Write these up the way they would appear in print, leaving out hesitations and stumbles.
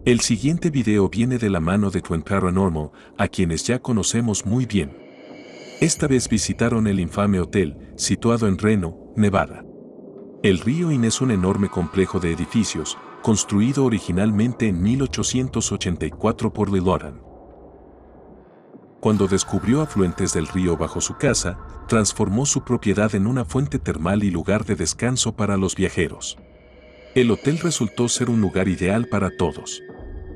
El siguiente video viene de la mano de Twin Paranormal, a quienes ya conocemos muy bien. Esta vez visitaron el infame hotel, situado en Reno, Nevada. El Río Inn es un enorme complejo de edificios, construido originalmente en 1884 por Lee Loran. Cuando descubrió afluentes del río bajo su casa, transformó su propiedad en una fuente termal y lugar de descanso para los viajeros. El hotel resultó ser un lugar ideal para todos.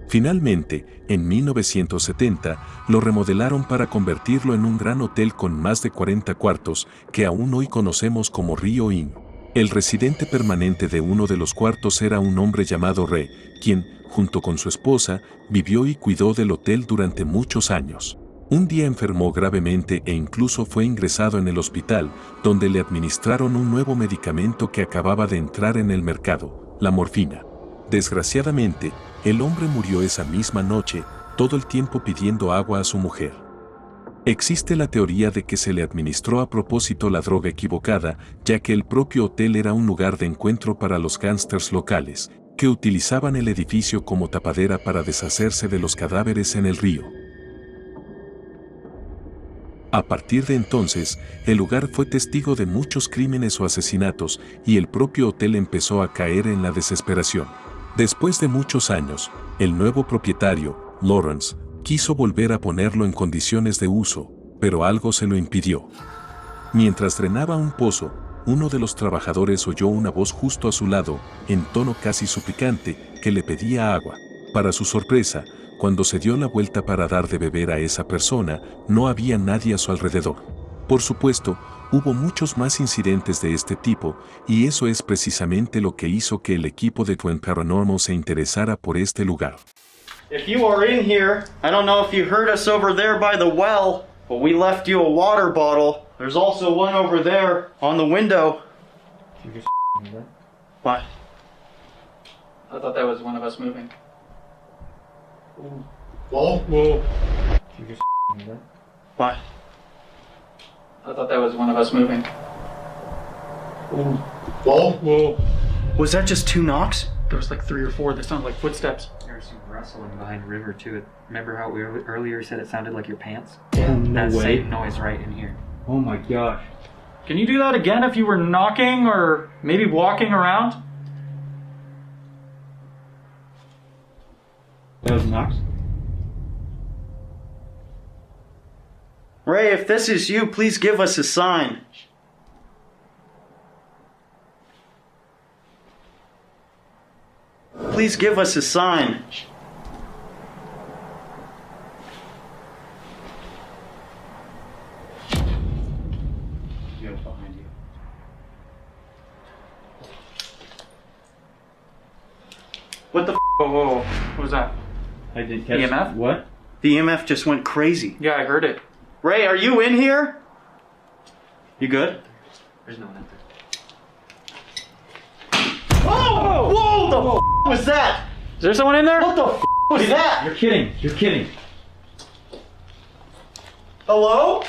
Finalmente, en 1970, lo remodelaron para convertirlo en un gran hotel con más de 40 cuartos, que aún hoy conocemos como Rio Inn. El residente permanente de uno de los cuartos era un hombre llamado Ray, quien, junto con su esposa, vivió y cuidó del hotel durante muchos años. Un día enfermó gravemente e incluso fue ingresado en el hospital, donde le administraron un nuevo medicamento que acababa de entrar en el mercado, la morfina. Desgraciadamente, el hombre murió esa misma noche, todo el tiempo pidiendo agua a su mujer. Existe la teoría de que se le administró a propósito la droga equivocada, ya que el propio hotel era un lugar de encuentro para los gángsters locales, que utilizaban el edificio como tapadera para deshacerse de los cadáveres en el río. A partir de entonces, el lugar fue testigo de muchos crímenes o asesinatos y el propio hotel empezó a caer en la desesperación. Después de muchos años, el nuevo propietario, Lawrence, quiso volver a ponerlo en condiciones de uso, pero algo se lo impidió. Mientras drenaba un pozo, uno de los trabajadores oyó una voz justo a su lado, en tono casi suplicante, que le pedía agua. Para su sorpresa, cuando se dio la vuelta para dar de beber a esa persona, no había nadie a su alrededor. Por supuesto, hubo muchos más incidentes de este tipo, y eso es precisamente lo que hizo que el equipo de Twin Paranormal se interesara por este lugar. If you are in here, I don't know if you heard us over there by the well, but we left you a water bottle. There's also one over there on the window. You just that? What? I thought that was one of us moving. Whoa. You just that? What? I thought that was one of us moving. Whoa. Was that just 2 knocks? There was like 3 or 4 that sounded like footsteps. There was some rustling behind River too. Remember how we earlier said it sounded like your pants? Yeah. That No way. same noise right in here. Oh my gosh. Can you do that again if you were knocking or maybe walking around? That was Knox? Ray, if this is you, please give us a sign. Please give us a sign. Yeah, behind you. What the f? Whoa. What was that? I didn't catch EMF? What? The EMF just went crazy. Yeah, I heard it. Ray, are you in here? You good? There's no one out there. Oh! Whoa! The f was that? Is there someone in there? What the f was that? You're kidding. You're kidding. Hello?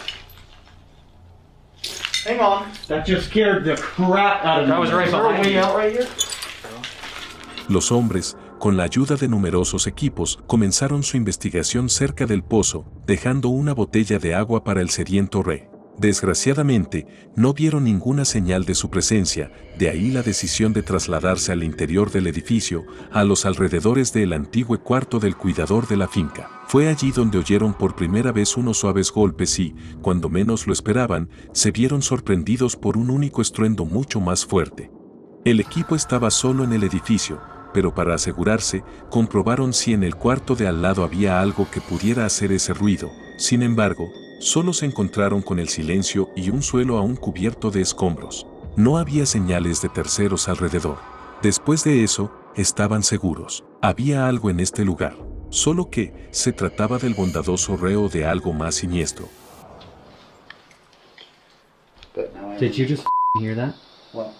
Hang on. That just scared the crap out of me. That was right Is there a behind way you. out right here? Los hombres, con la ayuda de numerosos equipos, comenzaron su investigación cerca del pozo, dejando una botella de agua para el sediento Ray. Desgraciadamente, no vieron ninguna señal de su presencia, de ahí la decisión de trasladarse al interior del edificio, a los alrededores del antiguo cuarto del cuidador de la finca. Fue allí donde oyeron por primera vez unos suaves golpes y, cuando menos lo esperaban, se vieron sorprendidos por un único estruendo mucho más fuerte. El equipo estaba solo en el edificio, pero para asegurarse, comprobaron si en el cuarto de al lado había algo que pudiera hacer ese ruido. Sin embargo, solo se encontraron con el silencio y un suelo aún cubierto de escombros. No había señales de terceros alrededor. Después de eso, estaban seguros. Había algo en este lugar. Solo que se trataba del bondadoso reo de algo más siniestro. Did you just hear that? What?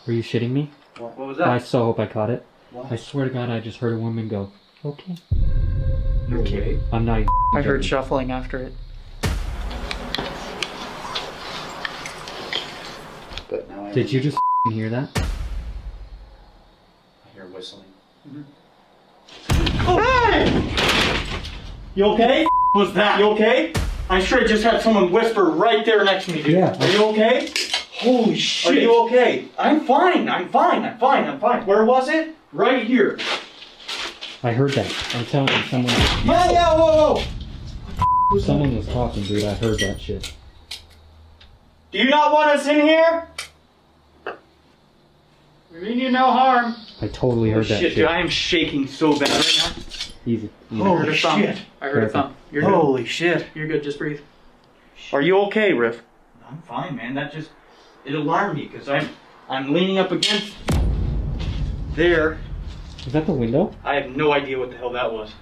Were you shitting me? What was I that? so hope I caught it. What? I swear to God, I just heard a woman go, okay. No way. I'm not even I heard joking. shuffling after it. But now I Did you just hear that? hear whistling. You okay? Was that? You okay? I sure just had someone whisper right there next to me, dude. Yeah. Are you okay? Holy shit. Are you okay? I'm fine. I'm fine. I'm fine. I'm fine. Where was it? Right here. I heard that. I'm telling you, Yeah, whoa. someone was talking, dude. I heard that shit. Do you not want us in here? We mean you no harm. I totally heard that shit. Dude, I am shaking so bad right now. Easy. I heard a thump. shit. I heard a thump. You're good. Holy shit. You're good. Just breathe. Are you okay, Riff? I'm fine, man. It alarmed me because I'm leaning up against there. Is that the window? I have no idea what the hell that was.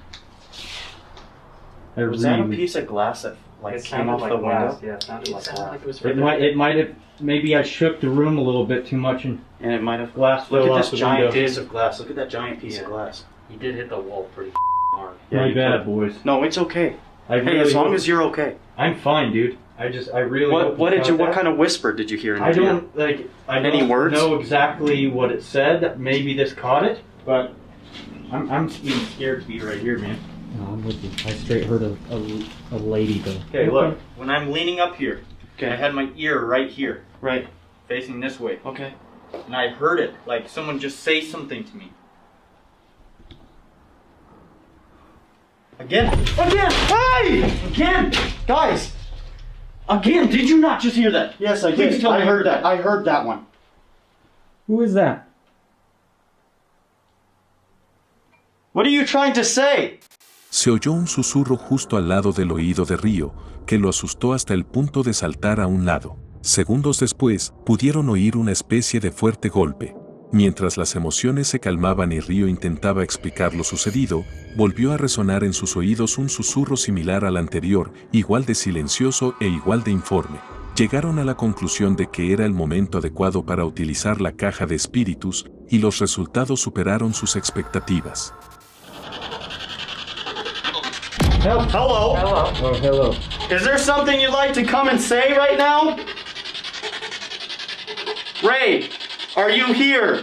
Was that a piece of glass that It came sounded off like the glass. window? Yeah, it sounded like Sounded glass. like it was It further. might have. Maybe I shook the room a little bit too much and And it might have glass Look fell at off this the giant window. piece of glass. Look at that giant piece of Yeah. glass. He did hit the wall pretty hard. Yeah, My you bad, could. boys. No, it's okay. I Hey, as long as you're okay. I'm fine, dude. I really. What kind of whisper did you hear in I your ear? don't like. I Any don't words? know exactly what it said. Maybe this caught it, but I'm even scared to be right here, man. No, I'm with you. I straight heard a lady though. Okay, look. When I'm leaning up here, I had my ear right here. Right. Facing this way. Okay. And I heard it, like someone just say something to me. Again! Hey! Again! Guys! Again, did you not just hear that? Yes, I did. I heard that. I heard that one. Who is that? What are you trying to say? Se oyó un susurro justo al lado del oído de Río, que lo asustó hasta el punto de saltar a un lado. Segundos después, pudieron oír una especie de fuerte golpe. Mientras las emociones se calmaban y Río intentaba explicar lo sucedido, volvió a resonar en sus oídos un susurro similar al anterior, igual de silencioso e igual de informe. Llegaron a la conclusión de que era el momento adecuado para utilizar la caja de espíritus, y los resultados superaron sus expectativas. Hello? Hello. Oh, hello. Is there something you'd like to come and say right now? Ray, are you here?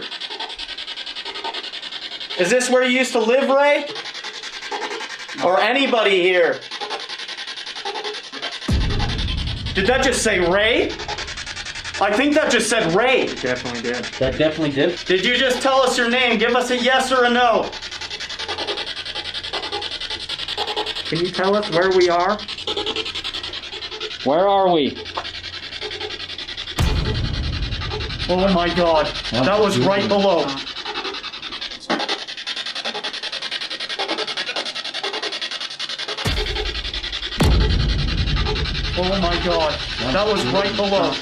Is this where you used to live, Ray? Or anybody here? Did that just say Ray? I think that just said Ray. Definitely did. That definitely did. Did you just tell us your name? Give us a yes or a no. Can you tell us where we are? Where are we? Oh my god. That was right below. Oh my god. That was right below.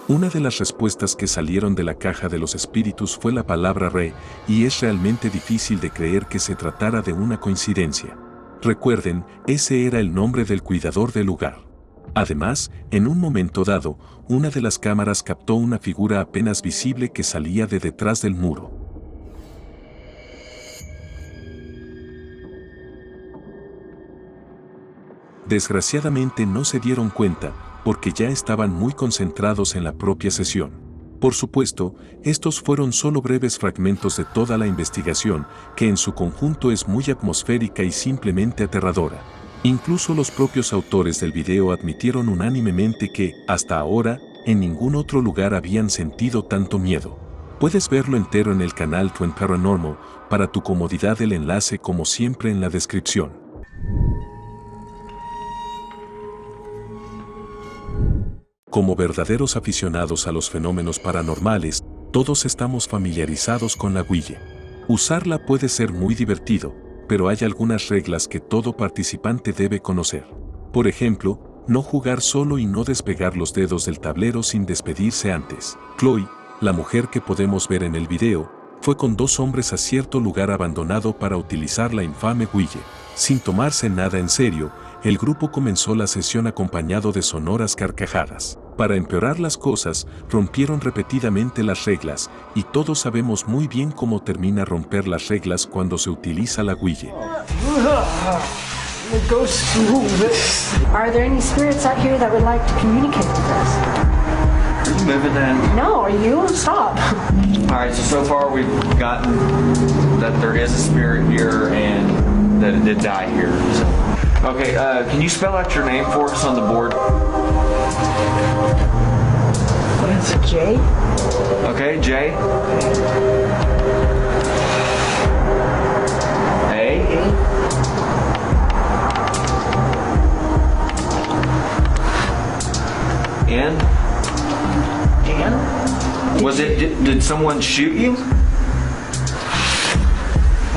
Una de las respuestas que salieron de la caja de los espíritus fue la palabra Re, y es realmente difícil de creer que se tratara de una coincidencia. Recuerden, ese era el nombre del cuidador del lugar. Además, en un momento dado, una de las cámaras captó una figura apenas visible que salía de detrás del muro. Desgraciadamente no se dieron cuenta, porque ya estaban muy concentrados en la propia sesión. Por supuesto, estos fueron solo breves fragmentos de toda la investigación, que en su conjunto es muy atmosférica y simplemente aterradora. Incluso los propios autores del video admitieron unánimemente que, hasta ahora, en ningún otro lugar habían sentido tanto miedo. Puedes verlo entero en el canal Twin Paranormal, para tu comodidad el enlace como siempre en la descripción. Como verdaderos aficionados a los fenómenos paranormales, todos estamos familiarizados con la Ouija. Usarla puede ser muy divertido, pero hay algunas reglas que todo participante debe conocer. Por ejemplo, no jugar solo y no despegar los dedos del tablero sin despedirse antes. Chloe, la mujer que podemos ver en el video, fue con dos hombres a cierto lugar abandonado para utilizar la infame Ouija. Sin tomarse nada en serio, el grupo comenzó la sesión acompañado de sonoras carcajadas. Para empeorar las cosas, rompieron repetidamente las reglas, y todos sabemos muy bien cómo termina romper las reglas cuando se utiliza la Ouija. Are there any spirits out here that would like to communicate with us? Are you moving that? No, are you? Stop. Alright, so far we've gotten that there is a spirit here and that it did die here. So. Okay, can you spell out your name for us on the board? It's Jay. Okay, J. A. N. Dan? Was it, did someone shoot you?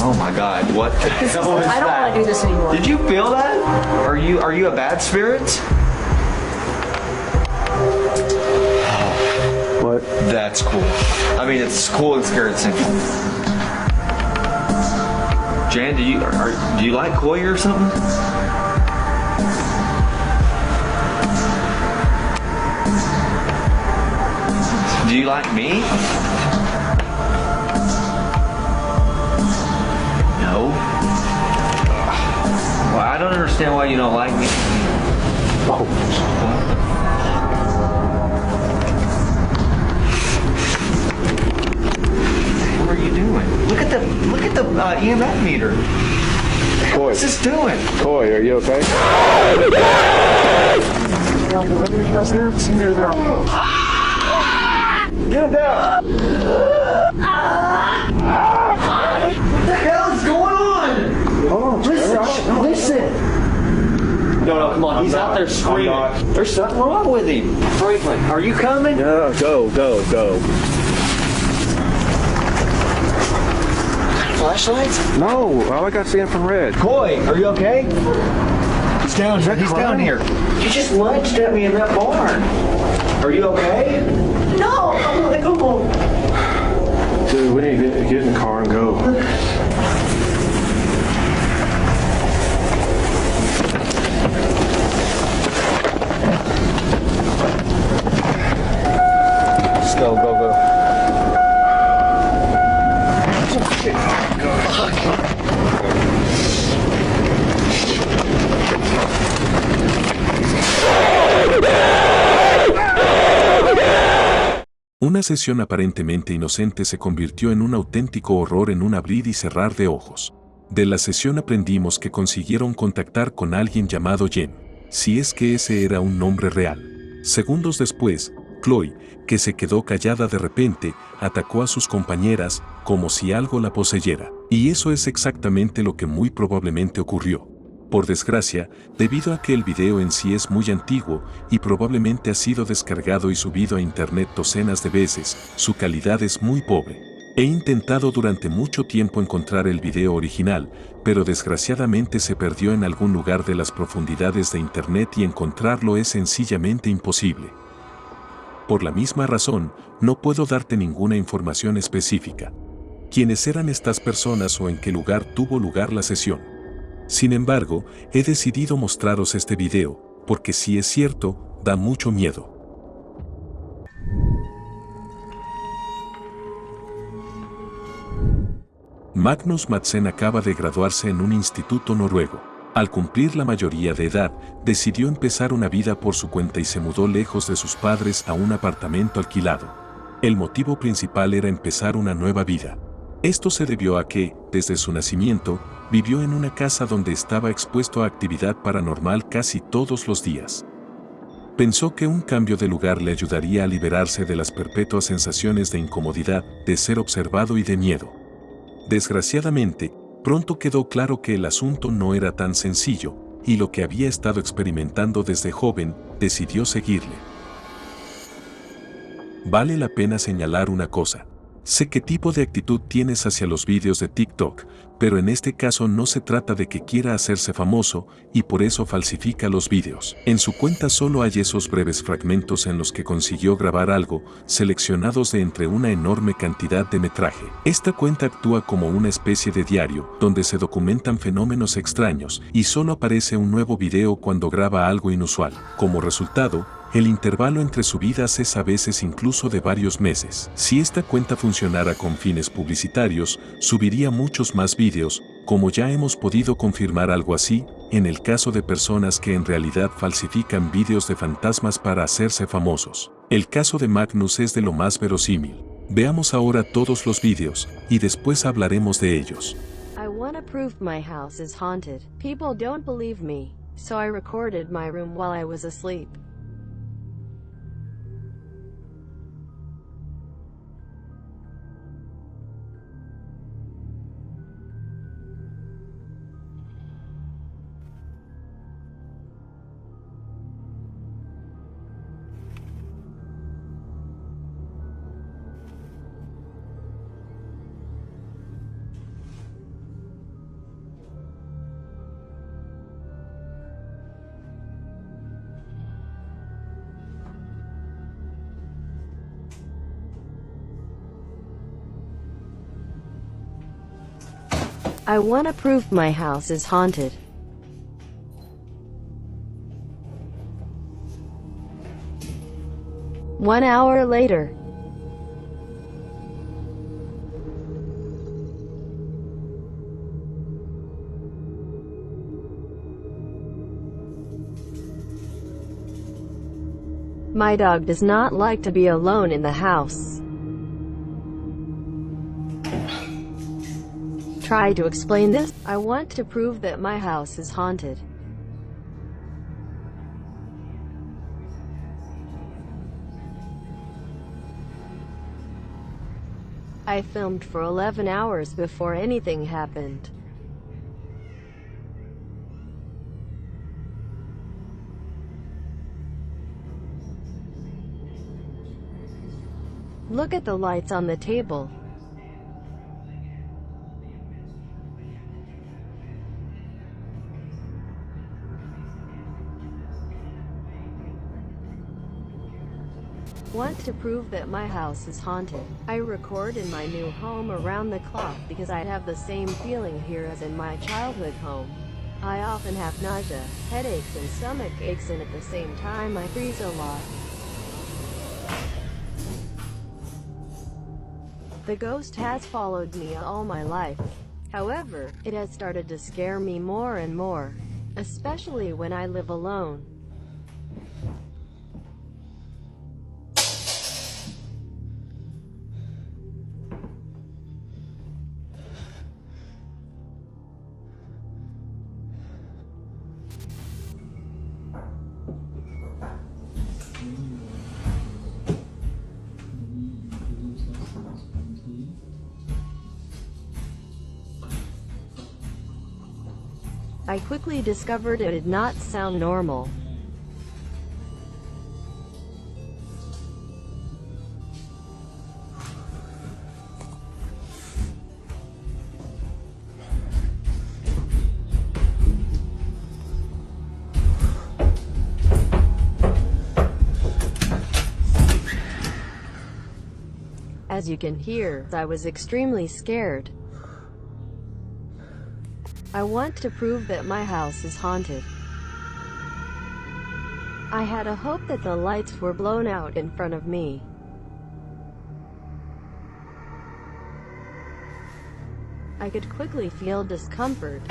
Oh my god, what the hell is I don't want that? to do this anymore. Did you feel that? Are you a bad spirit? What? That's cool. I mean, it's cool and scary at the same time. Jan, do you like koi or something? Do you like me? No. Well, I don't understand why you don't like me. What are you doing? Look at the EMF meter. Koi. What's this doing? Koi, are you okay? Get down! What the hell is going on? Oh, Listen! No, come on. He's out there screaming. There's something wrong with him. Franklin, are you coming? Yeah, go. Flashlights? No, all I got is the infrared. Koi, are you okay? He's down here. He's down here. You just lunged at me in that barn. Are you okay? No, I'm gonna go home. Dude, we need to get in the car and go. Let's go. Una sesión aparentemente inocente se convirtió en un auténtico horror en un abrir y cerrar de ojos. De la sesión aprendimos que consiguieron contactar con alguien llamado Jen, si es que ese era un nombre real. Segundos después, Chloe, que se quedó callada de repente, atacó a sus compañeras como si algo la poseyera. Y eso es exactamente lo que muy probablemente ocurrió. Por desgracia, debido a que el video en sí es muy antiguo y probablemente ha sido descargado y subido a internet docenas de veces, su calidad es muy pobre. He intentado durante mucho tiempo encontrar el video original, pero desgraciadamente se perdió en algún lugar de las profundidades de internet y encontrarlo es sencillamente imposible. Por la misma razón, no puedo darte ninguna información específica. ¿Quiénes eran estas personas o en qué lugar tuvo lugar la sesión? Sin embargo, he decidido mostraros este video, porque si es cierto, da mucho miedo. Magnus Madsen acaba de graduarse en un instituto noruego. Al cumplir la mayoría de edad, decidió empezar una vida por su cuenta y se mudó lejos de sus padres a un apartamento alquilado. El motivo principal era empezar una nueva vida. Esto se debió a que, desde su nacimiento, vivió en una casa donde estaba expuesto a actividad paranormal casi todos los días. Pensó que un cambio de lugar le ayudaría a liberarse de las perpetuas sensaciones de incomodidad, de ser observado y de miedo. Desgraciadamente, pronto quedó claro que el asunto no era tan sencillo, y lo que había estado experimentando desde joven, decidió seguirle. Vale la pena señalar una cosa. Sé qué tipo de actitud tienes hacia los vídeos de TikTok, pero en este caso no se trata de que quiera hacerse famoso y por eso falsifica los vídeos. En su cuenta solo hay esos breves fragmentos en los que consiguió grabar algo, seleccionados de entre una enorme cantidad de metraje. Esta cuenta actúa como una especie de diario, donde se documentan fenómenos extraños y solo aparece un nuevo video cuando graba algo inusual. Como resultado, el intervalo entre subidas es a veces incluso de varios meses. Si esta cuenta funcionara con fines publicitarios, subiría muchos más vídeos, como ya hemos podido confirmar algo así, en el caso de personas que en realidad falsifican vídeos de fantasmas para hacerse famosos. El caso de Magnus es de lo más verosímil. Veamos ahora todos los vídeos, y después hablaremos de ellos. I wanna prove my house is haunted. People don't believe me, so I recorded my room while I was asleep. I wanna prove my house is haunted. One hour later. My dog does not like to be alone in the house. Try to explain this. I want to prove that my house is haunted. I filmed for 11 hours before anything happened. Look at the lights on the table. Want to prove that my house is haunted. I record in my new home around the clock because I have the same feeling here as in my childhood home. I often have nausea, headaches and stomach aches, and at the same time I freeze a lot. The ghost has followed me all my life. However, it has started to scare me more and more, especially when I live alone. I quickly discovered it did not sound normal. As you can hear, I was extremely scared. I want to prove that my house is haunted. I had a hope that the lights were blown out in front of me. I could quickly feel discomfort.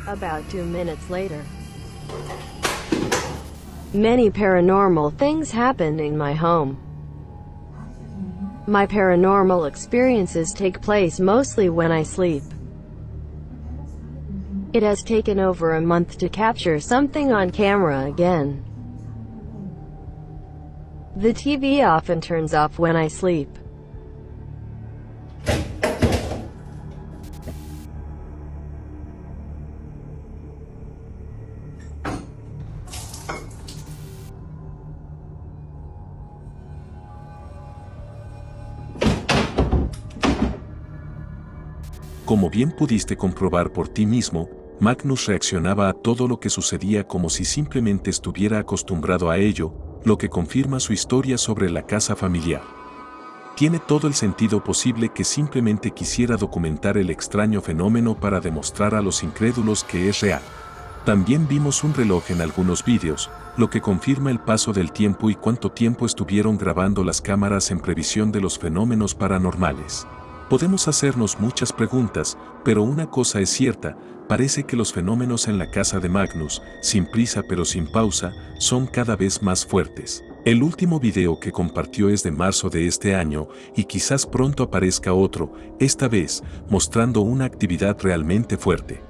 About 2 minutes later, many paranormal things happened in my home. My paranormal experiences take place mostly when I sleep. It has taken over a month to capture something on camera again. The TV often turns off when I sleep. Como bien pudiste comprobar por ti mismo, Magnus reaccionaba a todo lo que sucedía como si simplemente estuviera acostumbrado a ello, lo que confirma su historia sobre la casa familiar. Tiene todo el sentido posible que simplemente quisiera documentar el extraño fenómeno para demostrar a los incrédulos que es real. También vimos un reloj en algunos vídeos, lo que confirma el paso del tiempo y cuánto tiempo estuvieron grabando las cámaras en previsión de los fenómenos paranormales. Podemos hacernos muchas preguntas, pero una cosa es cierta, parece que los fenómenos en la casa de Magnus, sin prisa pero sin pausa, son cada vez más fuertes. El último video que compartió es de marzo de este año y quizás pronto aparezca otro, esta vez mostrando una actividad realmente fuerte.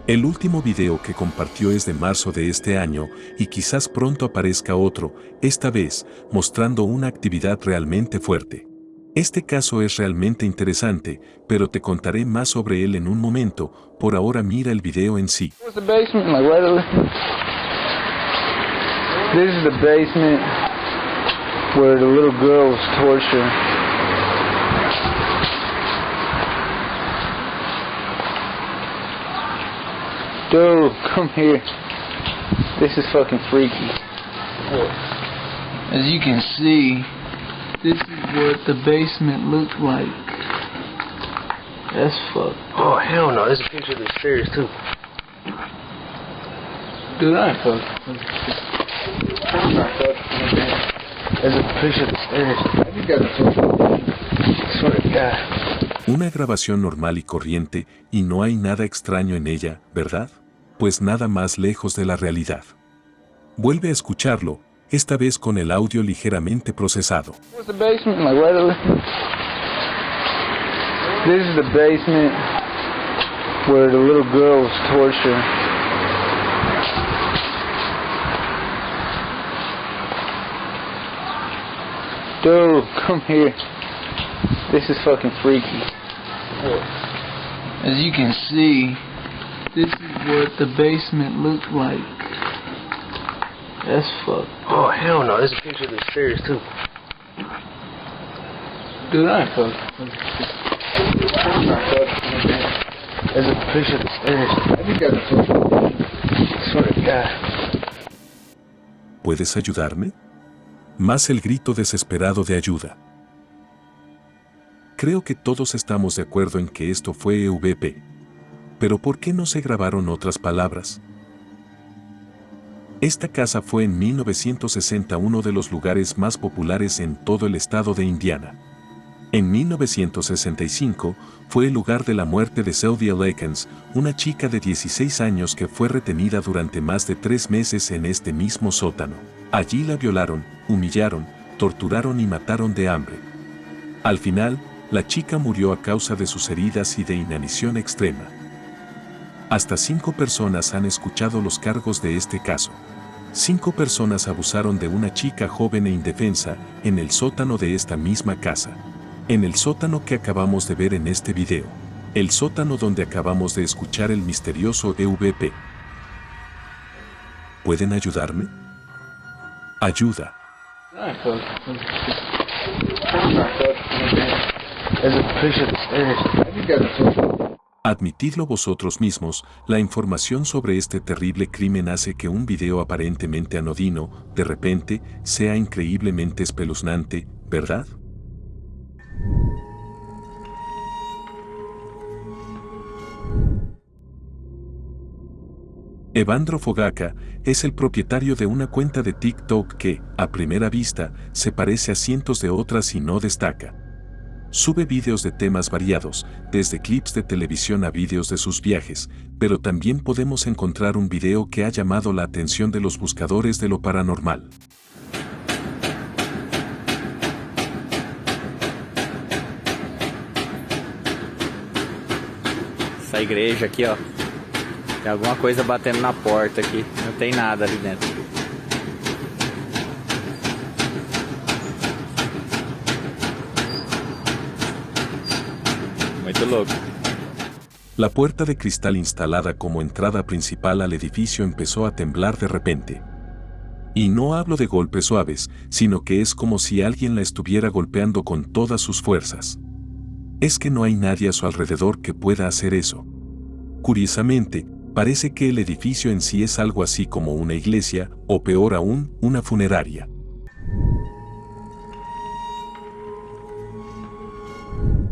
El último video que compartió es de marzo de este año y quizás pronto aparezca otro, esta vez mostrando una actividad realmente fuerte. Este caso es realmente interesante, pero te contaré más sobre él en un momento. Por ahora mira el video en sí. This is the basement where the little girl was tortured. Dude, come here. This is fucking freaky. As you can see, this is what the basement looked like. That's fucked. Oh, hell no. There's a picture of the stairs, too. Dude, I ain't fucked. There's a picture of the stairs. I just got the picture. I swear to God. Una grabación normal y corriente, y no hay nada extraño en ella, ¿verdad? Pues nada más lejos de la realidad. Vuelve a escucharlo, esta vez con el audio ligeramente procesado. This is the basement where the little girl was tortured. Dude, come here. This is fucking freaky. As you can see, this is what the basement looked like. That's fucked. Oh, hell no. There's a picture of the stairs, too. Dude, I ain't fucked. There's a picture of the stairs. I just got the picture. I swear to God. ¿Puedes ayudarme? Más el grito desesperado de ayuda. Creo que todos estamos de acuerdo en que esto fue EVP. Pero ¿por qué no se grabaron otras palabras? Esta casa fue en 1960 uno de los lugares más populares en todo el estado de Indiana. En 1965 fue el lugar de la muerte de Sylvia Lakens, una chica de 16 años que fue retenida durante más de 3 meses en este mismo sótano. Allí la violaron, humillaron, torturaron y mataron de hambre. Al final, la chica murió a causa de sus heridas y de inanición extrema. Hasta 5 personas han escuchado los cargos de este caso. 5 personas abusaron de una chica joven e indefensa en el sótano de esta misma casa. En el sótano que acabamos de ver en este video. El sótano donde acabamos de escuchar el misterioso EVP. ¿Pueden ayudarme? Ayuda. Admitidlo vosotros mismos, la información sobre este terrible crimen hace que un video aparentemente anodino, de repente, sea increíblemente espeluznante, ¿verdad? Evandro Fogacka es el propietario de una cuenta de TikTok que, a primera vista, se parece a cientos de otras y no destaca. Sube vídeos de temas variados, desde clips de televisión a vídeos de sus viajes, pero también podemos encontrar un video que ha llamado la atención de los buscadores de lo paranormal. Essa igreja aqui, ó. Tem alguma coisa batendo na porta aqui. Não tem nada ali dentro. Muito louco. La puerta de cristal instalada como entrada principal al edificio empezó a temblar de repente. Y no hablo de golpes suaves, sino que es como si alguien la estuviera golpeando con todas sus fuerzas. Es que no hay nadie a su alrededor que pueda hacer eso. Curiosamente, Parece que el edificio en sí es algo así como una iglesia, o peor aún, una funeraria.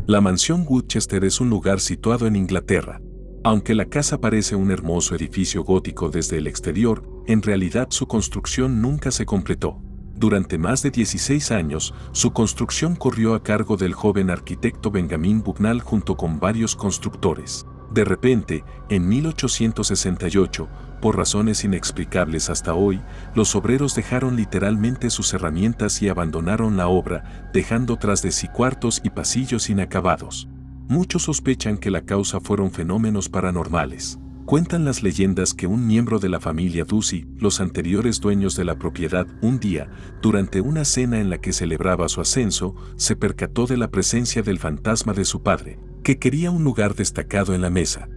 La mansión Woodchester es un lugar situado en Inglaterra. Aunque la casa parece un hermoso edificio gótico desde el exterior, en realidad su construcción nunca se completó. Durante más de 16 años, su construcción corrió a cargo del joven arquitecto Benjamin Bucknall junto con varios constructores. De repente, en 1868, por razones inexplicables hasta hoy, los obreros dejaron literalmente sus herramientas y abandonaron la obra, dejando tras de sí cuartos y pasillos inacabados. Muchos sospechan que la causa fueron fenómenos paranormales. Cuentan las leyendas que un miembro de la familia Ducey, los anteriores dueños de la propiedad, un día, durante una cena en la que celebraba su ascenso, se percató de la presencia del fantasma de su padre, que quería un lugar destacado en la mesa.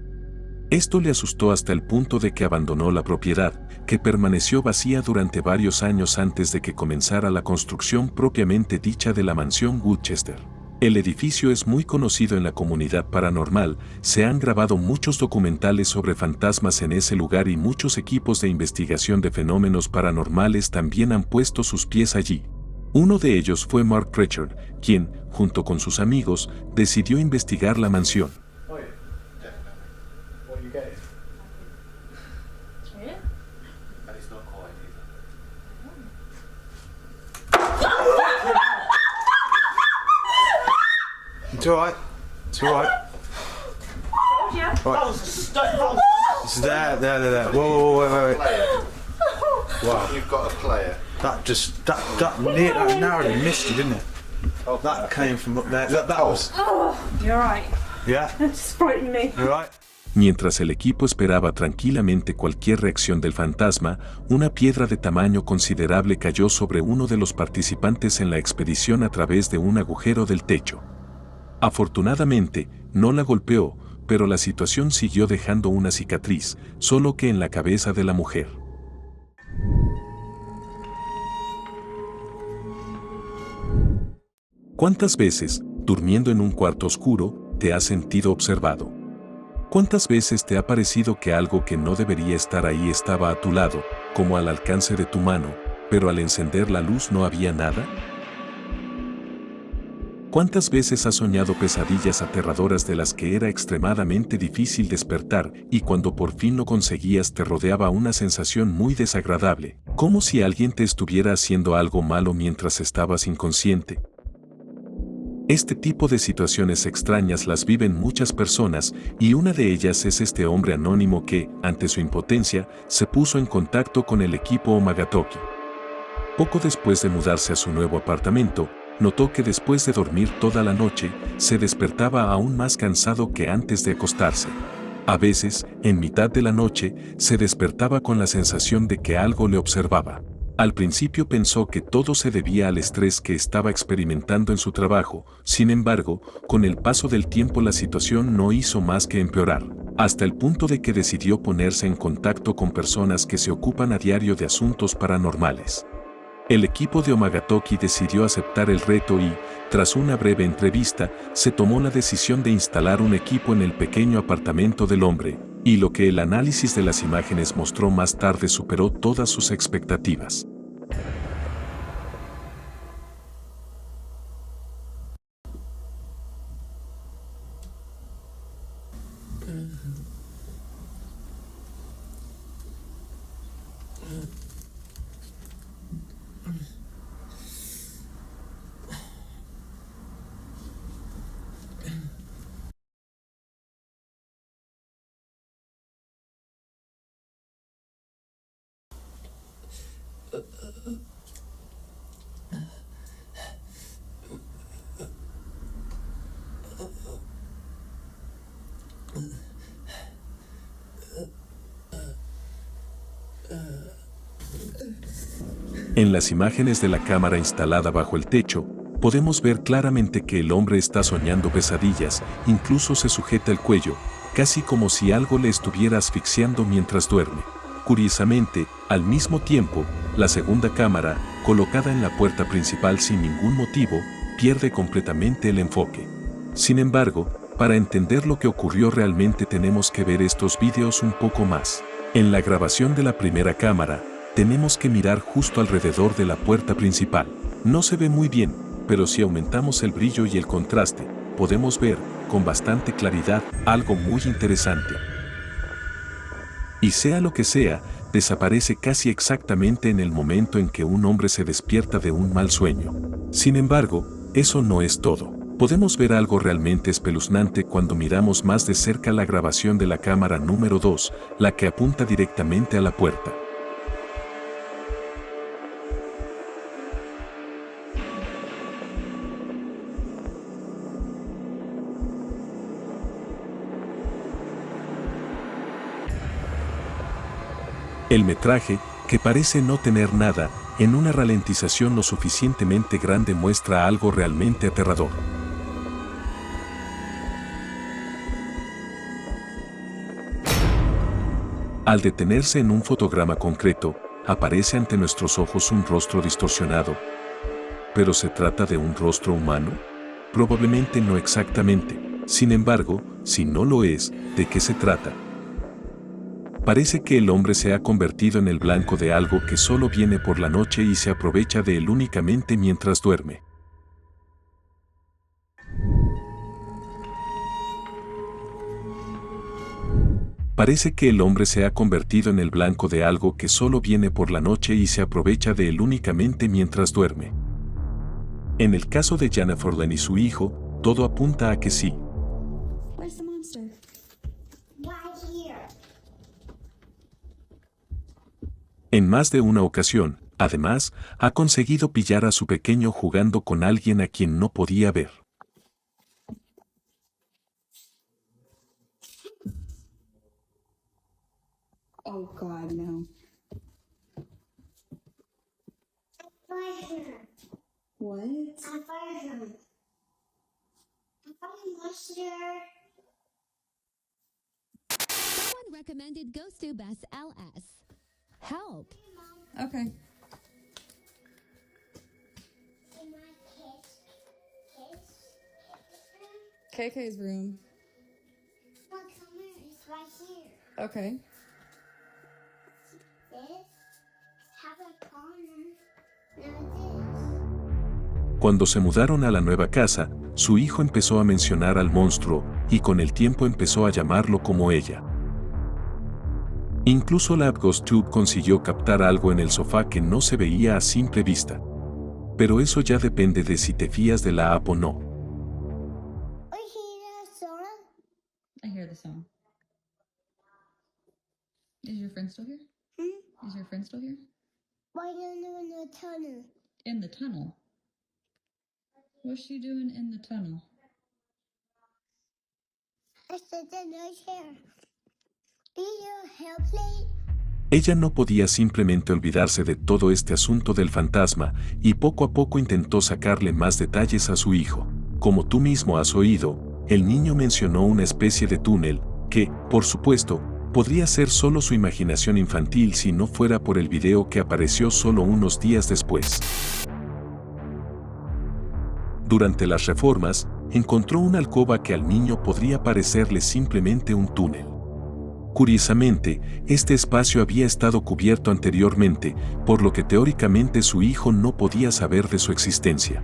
Esto le asustó hasta el punto de que abandonó la propiedad, que permaneció vacía durante varios años antes de que comenzara la construcción propiamente dicha de la mansión Woodchester. El edificio es muy conocido en la comunidad paranormal, se han grabado muchos documentales sobre fantasmas en ese lugar y muchos equipos de investigación de fenómenos paranormales también han puesto sus pies allí. Uno de ellos fue Mark Pritchard, quien, junto con sus amigos, decidió investigar la mansión. It's alright. It's alright. Right. It's there. Whoa, wait. Wow. You've got a player. That narrowly missed you, didn't it? That came from up there. That was. Oh, you're right. Yeah. It's frightening me. You're right. Mientras el equipo esperaba tranquilamente cualquier reacción del fantasma, una piedra de tamaño considerable cayó sobre uno de los participantes en la expedición a través de un agujero del techo. Afortunadamente, no la golpeó, pero la situación siguió dejando una cicatriz, solo que en la cabeza de la mujer. ¿Cuántas veces, durmiendo en un cuarto oscuro, te has sentido observado? ¿Cuántas veces te ha parecido que algo que no debería estar ahí estaba a tu lado, como al alcance de tu mano, pero al encender la luz no había nada? ¿Cuántas veces has soñado pesadillas aterradoras de las que era extremadamente difícil despertar y cuando por fin lo conseguías te rodeaba una sensación muy desagradable, como si alguien te estuviera haciendo algo malo mientras estabas inconsciente? Este tipo de situaciones extrañas las viven muchas personas y una de ellas es este hombre anónimo que, ante su impotencia, se puso en contacto con el equipo Omagatoki. Poco después de mudarse a su nuevo apartamento, notó que después de dormir toda la noche, se despertaba aún más cansado que antes de acostarse. A veces, en mitad de la noche, se despertaba con la sensación de que algo le observaba. Al principio pensó que todo se debía al estrés que estaba experimentando en su trabajo, sin embargo, con el paso del tiempo la situación no hizo más que empeorar, hasta el punto de que decidió ponerse en contacto con personas que se ocupan a diario de asuntos paranormales. El equipo de Omagatoki decidió aceptar el reto y, tras una breve entrevista, se tomó la decisión de instalar un equipo en el pequeño apartamento del hombre, y lo que el análisis de las imágenes mostró más tarde superó todas sus expectativas. En las imágenes de la cámara instalada bajo el techo, podemos ver claramente que el hombre está soñando pesadillas, incluso se sujeta el cuello, casi como si algo le estuviera asfixiando mientras duerme. Curiosamente, al mismo tiempo, la segunda cámara, colocada en la puerta principal sin ningún motivo, pierde completamente el enfoque. Sin embargo, Para entender lo que ocurrió realmente tenemos que ver estos vídeos un poco más. En la grabación de la primera cámara, tenemos que mirar justo alrededor de la puerta principal. No se ve muy bien, pero si aumentamos el brillo y el contraste, podemos ver, con bastante claridad, algo muy interesante. Y sea lo que sea, desaparece casi exactamente en el momento en que un hombre se despierta de un mal sueño. Sin embargo, eso no es todo. Podemos ver algo realmente espeluznante cuando miramos más de cerca la grabación de la cámara número 2, la que apunta directamente a la puerta. El metraje, que parece no tener nada, en una ralentización lo suficientemente grande muestra algo realmente aterrador. Al detenerse en un fotograma concreto, aparece ante nuestros ojos un rostro distorsionado. ¿Pero se trata de un rostro humano? Probablemente no exactamente. Sin embargo, si no lo es, ¿de qué se trata? Parece que el hombre se ha convertido en el blanco de algo que solo viene por la noche y se aprovecha de él únicamente mientras duerme. Parece que el hombre se ha convertido en el blanco de algo que solo viene por la noche y se aprovecha de él únicamente mientras duerme. En el caso de Jennifer Lynn y su hijo, todo apunta a que sí. En más de una ocasión, además, ha conseguido pillar a su pequeño jugando con alguien a quien no podía ver. Oh God, no. What? I fired him. I fired Monster. Someone recommended GhostTube SLS. Help. Okay. KK's room. Well, come here. It's right here. Okay. This. Have a corner. Now this. Cuando se mudaron a la nueva casa, su hijo empezó a mencionar al monstruo, y con el tiempo empezó a llamarlo como ella. Incluso la app GhostTube consiguió captar algo en el sofá que no se veía a simple vista. Pero eso ya depende de si te fías de la app o no. I hear the song. Is your friend still here? Is your friend still here? Why are you in the tunnel? In the tunnel? What's she doing in the tunnel? I said that no chair. Do you help me? Ella no podía simplemente olvidarse de todo este asunto del fantasma, y poco a poco intentó sacarle más detalles a su hijo. Como tú mismo has oído, el niño mencionó una especie de túnel, que, por supuesto, podría ser solo su imaginación infantil si no fuera por el video que apareció solo unos días después. Durante las reformas, encontró una alcoba que al niño podría parecerle simplemente un túnel. Curiosamente, este espacio había estado cubierto anteriormente, por lo que teóricamente su hijo no podía saber de su existencia.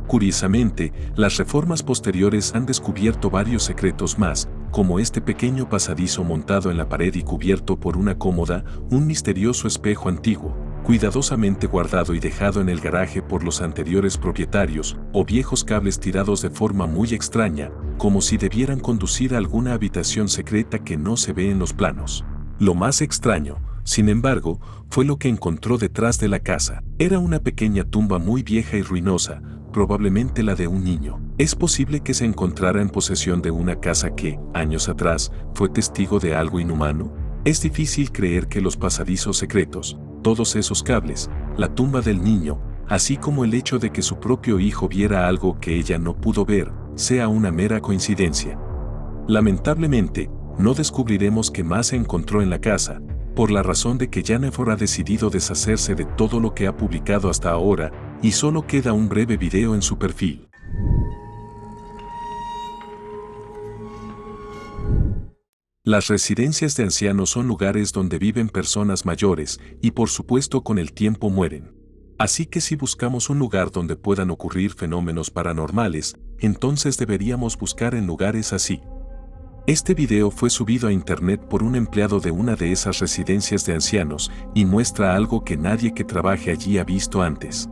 Curiosamente, las reformas posteriores han descubierto varios secretos más, como este pequeño pasadizo montado en la pared y cubierto por una cómoda, un misterioso espejo antiguo, cuidadosamente guardado y dejado en el garaje por los anteriores propietarios, o viejos cables tirados de forma muy extraña, como si debieran conducir a alguna habitación secreta que no se ve en los planos. Lo más extraño, sin embargo, fue lo que encontró detrás de la casa. Era una pequeña tumba muy vieja y ruinosa, probablemente la de un niño. Es posible que se encontrara en posesión de una casa que, años atrás, fue testigo de algo inhumano. Es difícil creer que los pasadizos secretos, todos esos cables, la tumba del niño, así como el hecho de que su propio hijo viera algo que ella no pudo ver, sea una mera coincidencia. Lamentablemente, no descubriremos qué más se encontró en la casa, por la razón de que Jennifer ha decidido deshacerse de todo lo que ha publicado hasta ahora, y solo queda un breve video en su perfil. Las residencias de ancianos son lugares donde viven personas mayores y por supuesto con el tiempo mueren. Así que si buscamos un lugar donde puedan ocurrir fenómenos paranormales, entonces deberíamos buscar en lugares así. Este video fue subido a internet por un empleado de una de esas residencias de ancianos y muestra algo que nadie que trabaje allí ha visto antes.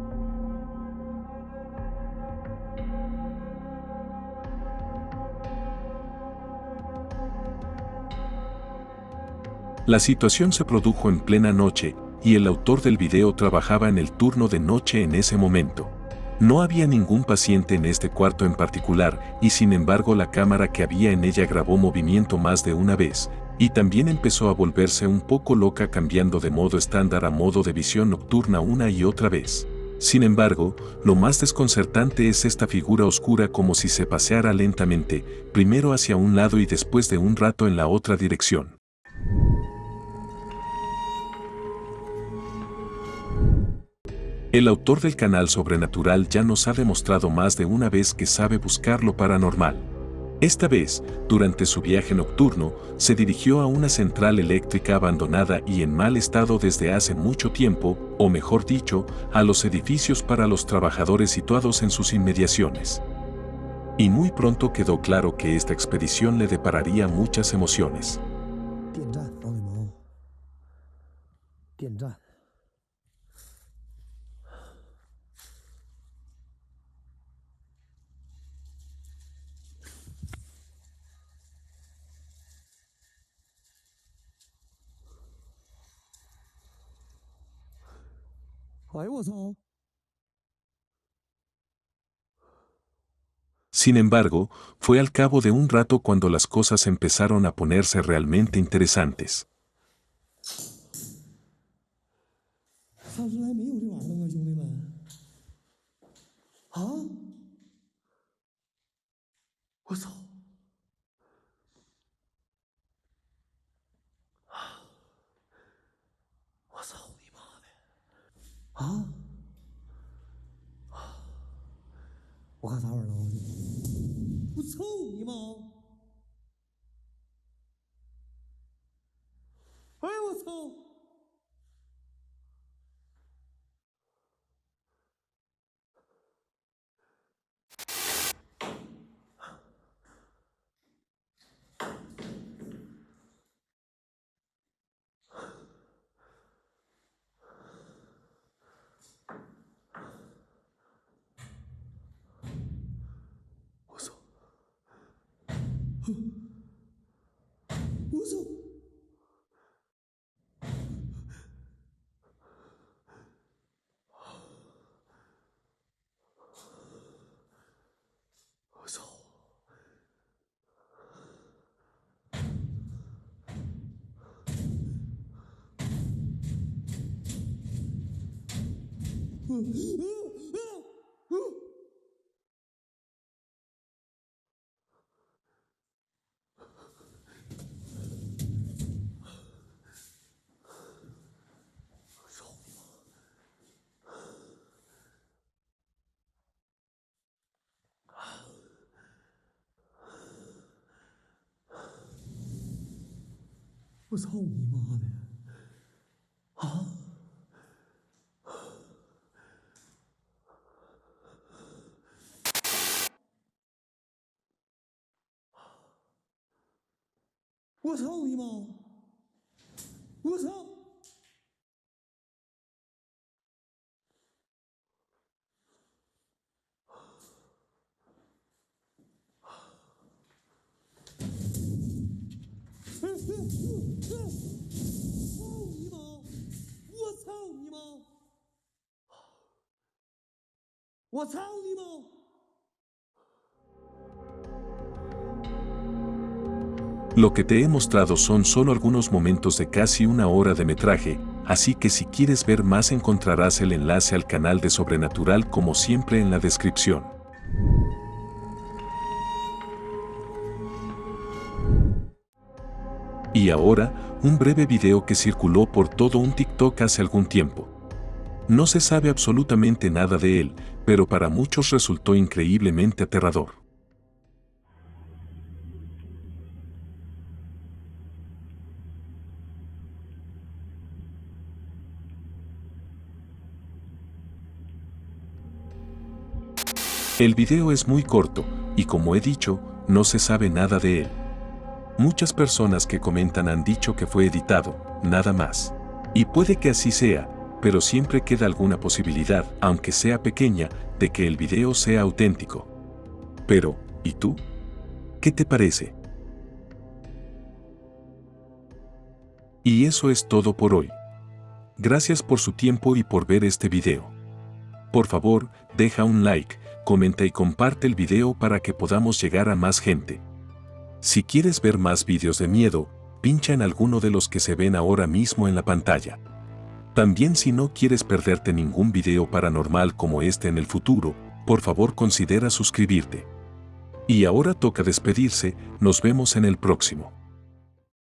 La situación se produjo en plena noche, y el autor del video trabajaba en el turno de noche en ese momento. No había ningún paciente en este cuarto en particular, y sin embargo la cámara que había en ella grabó movimiento más de una vez, y también empezó a volverse un poco loca cambiando de modo estándar a modo de visión nocturna una y otra vez. Sin embargo, lo más desconcertante es esta figura oscura como si se paseara lentamente, primero hacia un lado y después de un rato en la otra dirección. El autor del canal Sobrenatural ya nos ha demostrado más de una vez que sabe buscar lo paranormal. Esta vez, durante su viaje nocturno, se dirigió a una central eléctrica abandonada y en mal estado desde hace mucho tiempo, o mejor dicho, a los edificios para los trabajadores situados en sus inmediaciones. Y muy pronto quedó claro que esta expedición le depararía muchas emociones. Sin embargo, fue al cabo de un rato cuando las cosas empezaron a ponerse realmente interesantes. Lo que te he mostrado son solo algunos momentos de casi una hora de metraje, así que si quieres ver más encontrarás el enlace al canal de Sobrenatural como siempre en la descripción. Y ahora, un breve video que circuló por todo un TikTok hace algún tiempo. No se sabe absolutamente nada de él, pero para muchos resultó increíblemente aterrador. El video es muy corto, y como he dicho, no se sabe nada de él. Muchas personas que comentan han dicho que fue editado, nada más. Y puede que así sea, pero siempre queda alguna posibilidad, aunque sea pequeña, de que el video sea auténtico. Pero, ¿y tú? ¿Qué te parece? Y eso es todo por hoy. Gracias por su tiempo y por ver este video. Por favor, deja un like, comenta y comparte el video para que podamos llegar a más gente. Si quieres ver más videos de miedo, pincha en alguno de los que se ven ahora mismo en la pantalla. También si no quieres perderte ningún video paranormal como este en el futuro, por favor considera suscribirte. Y ahora toca despedirse, nos vemos en el próximo.